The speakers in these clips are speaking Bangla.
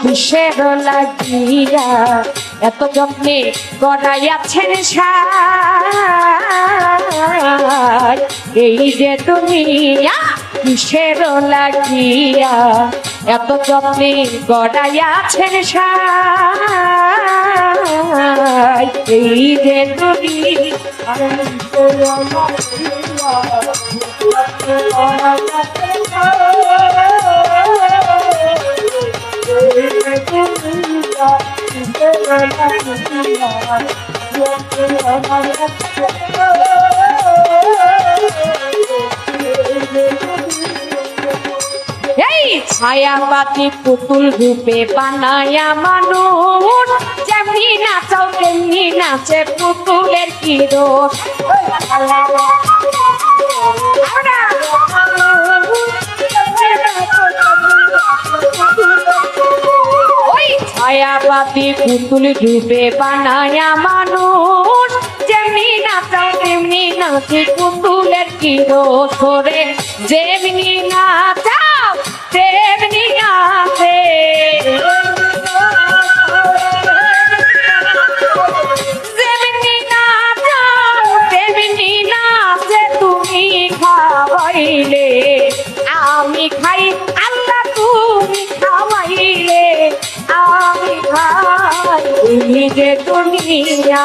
কিসের লাগিয়া এত যত্নে গড়াইয়াছেন সাই এই যে দুনিয়া কিসের লাগিয়া এত যত্নে গড়াইয়াছেন সাই এই যে দুনিয়া এই ছায়াবাতি পুতুল রূপে বানায়া মানুষ যেমনি নাচাও তেমনি নাচে পুতুলের কি দোষ ওই ছায়াবাতি পুতুল রূপে বানায়া মানুষ যেমনি নাচাও তেমনি নাচে পুতুলের কি দোষ রে যেমনি নাচাও তেমনি নাচে যেমনি নাচাও তেমনি নাচে তুমি খাওয়াইলে আমি খাই আল্লাহ তুমি খাওয়াইলে আমি খাই নিজে দুনিয়া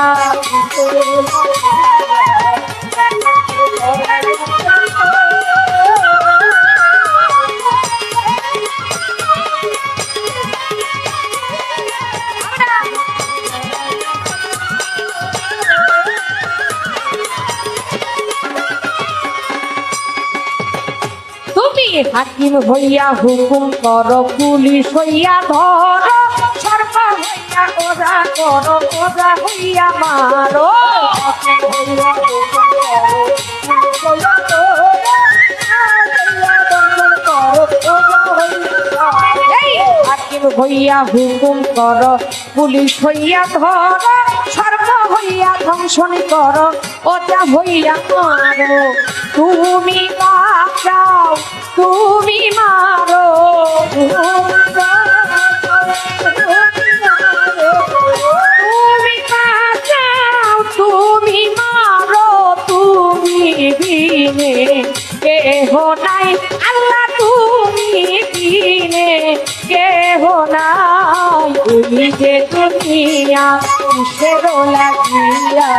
হাকিম হইয়া হুকুম কর পুলিশ হইয়া ধর সর্ব হইয়া ওরা করো ওরা হইয়া মারো হাকিম হইয়া হুকুম কর পুলিশ হইয়া ধর সর্ব হইয়া ধ্বংসন কর ওটা হইয়া মারো তুমি বাঁচাও তুমি মারো তুমি বাঁচাও তুমি মারো তুমি বিনে কেহ নাই আল্লাহ তুমি বিনে কেহ নাই তুমি যে দুনিয়া কিসের লাগিয়া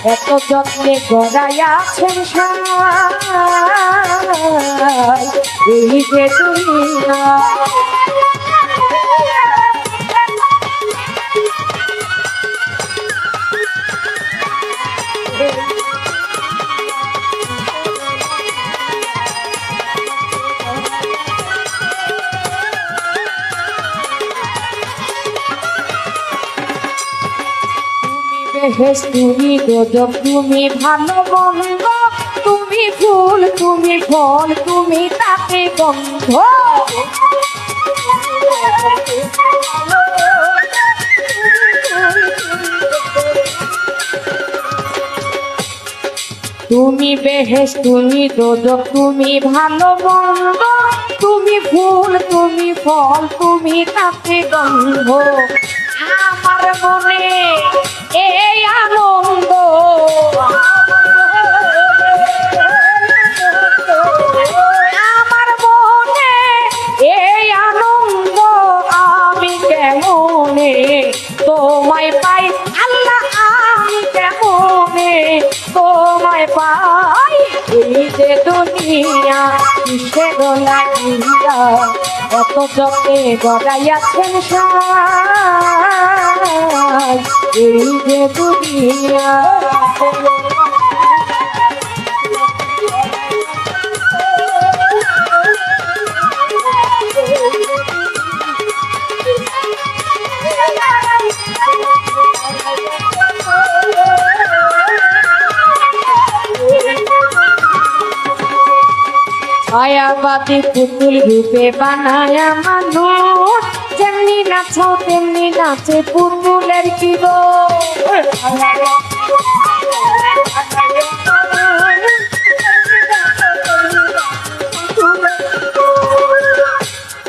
এত যত্নে গড়াইয়াছেন সাই এই যে দুনিয়া তুমি দোজক তুমি ভালো মন্দ তুমি ফুল তুমি ফল তুমি তাতে গন্ধ তুমি বেহেশ তুমি দোজক তুমি ভালো মন্দ তুমি ফুল তুমি ফল তুমি তাতে গন্ধ আমার মনে এই আনন্দ আমার মনে এই আনন্দ আমি কেমনে তোমায় পাই আল্লাহ আমি কেমনে তোমায় পাই এই যে দুনিয়া কিসের লাগিয়া এত যত্নে গড়াইয়াছেন সাই এই যে দুনিয়া ছায়াবাতি পুতুল রূপে বানায়া মানুষ যেমনি নাচাও তেমনি নাচে পুতুলের কি দোষ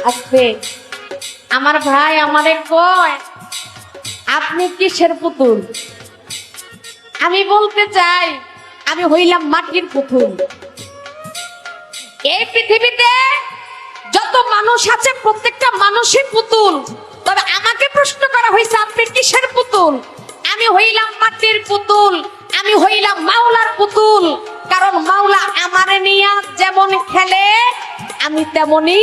আসবে আমার ভাই আমারে কয় আপনি কিসের পুতুল? আমি বলতে চাই আমি হইলাম মাটির পুতুল। এই পৃথিবীতে যত মানুষ আছে প্রত্যেকটা মানুষই পুতুল, তবে আমাকে প্রশ্ন করা হয়েছে আপনি কিসের পুতুল? আমি হইলাম মাটির পুতুল, আমি হইলাম মাওলার পুতুল। কারণ মাওলা আমারে নিয়া যেমন খেলে আমি তেমনি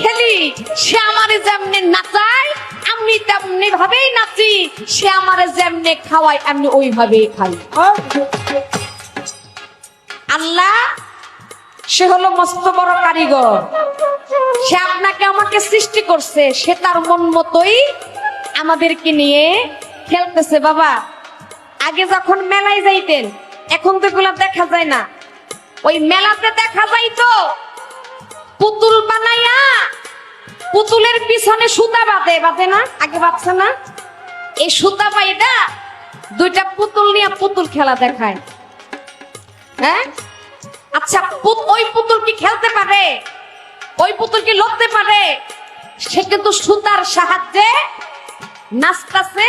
খেলি, সে আমারে যেমনি নাচায় আমি তেমনি ভাবেই নাচি, সে আমারে যেমনি খাওয়ায় আমি ওইভাবেই খাই। আল্লাহ সে হলো মস্ত বড় কারিগর, সে আপনাকে আমাকে সৃষ্টি করছে, সে তার মন মতোই আমাদেরকে নিয়ে খেলতেছে। বাবা আগে যখন মেলায় যাইতেন, এখন তো এগুলো দেখা যায় না। ওই মেলাতে দেখা যাইতো পুতুল বানাইয়া পুতুলের পিছনে সুতা বাঁধে, বাঁধে না? আগে বাঁধছে না? এই সুতা বাইদা দুইটা পুতুল নিয়ে পুতুল খেলা দেখায়। হ্যাঁ আচ্ছা, ওই পুতুল কি খেলতে পারে? ওই পুতুল কি লড়তে পারে? সে কিন্তু সুতার সাহায্যে নাচতাছে,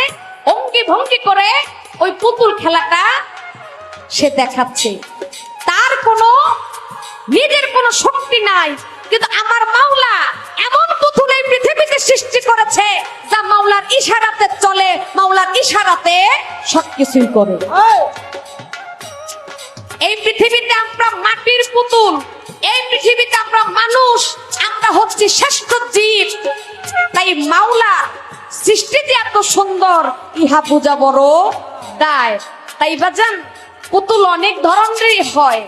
অঙ্গি ভঙ্গি করে ওই পুতুল খেলাটা সে দেখাচ্ছে। তার কোনো নিজের কোনো শক্তি নাই, কিন্তু আমার মাওলা এমন পুতুল এই পৃথিবীতে সৃষ্টি করেছে যা মাওলার ইশারাতে চলে, মাওলার ইশারাতে সবকিছুই করে। এই পৃথিবীতে আমরা মাটির পুতুল, এই পৃথিবীতে আমরা মানুষ, আমরা হচ্ছি শ্রেষ্ঠ জীব। তাই মাওলা সৃষ্টিতে এত সুন্দর, ইহা বোঝা বড় দায়। তাই বাজান পুতুল অনেক ধরনেরই হয়,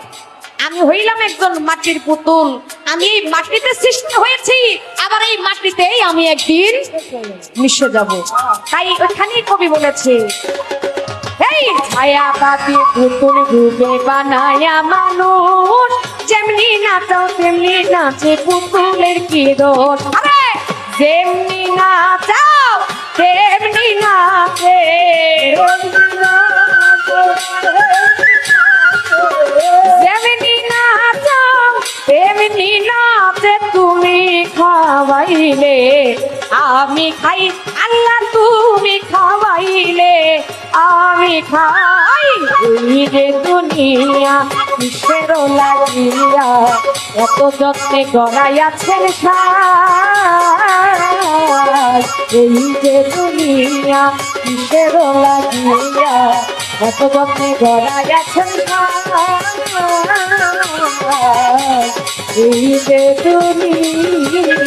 আমি হইলাম একজন মাটির পুতুল। আমি এই মাটিতে সৃষ্টি হয়েছি, আবার এই মাটিতেই আমি একদিন মিশে যাব। তাই ওখানেই কবি বলেছে, এই ছায়াবাদী পুতুল রূপে বানায়া মানুষ, যেমনি নাচাও তেমনি নাচে পুতুলের কি দোষ। আরে যেমনি নাচাও তেমনি নাচে, যেমনি নাচাও তেমনি নাচে। তুমি খাওয়াইলে আমি খাই, আল্লাহ তুমি খাওয়াইলে আমি খাই। এই যে দুনিয়া কিসের লাগিয়া এত যত্নে গড়াইয়াছেন সাজ। এই যে দুনিয়া কিসের লাগিয়া এত যত্নে গড়াইয়াছেন সাজ। এই যে দুনিয়া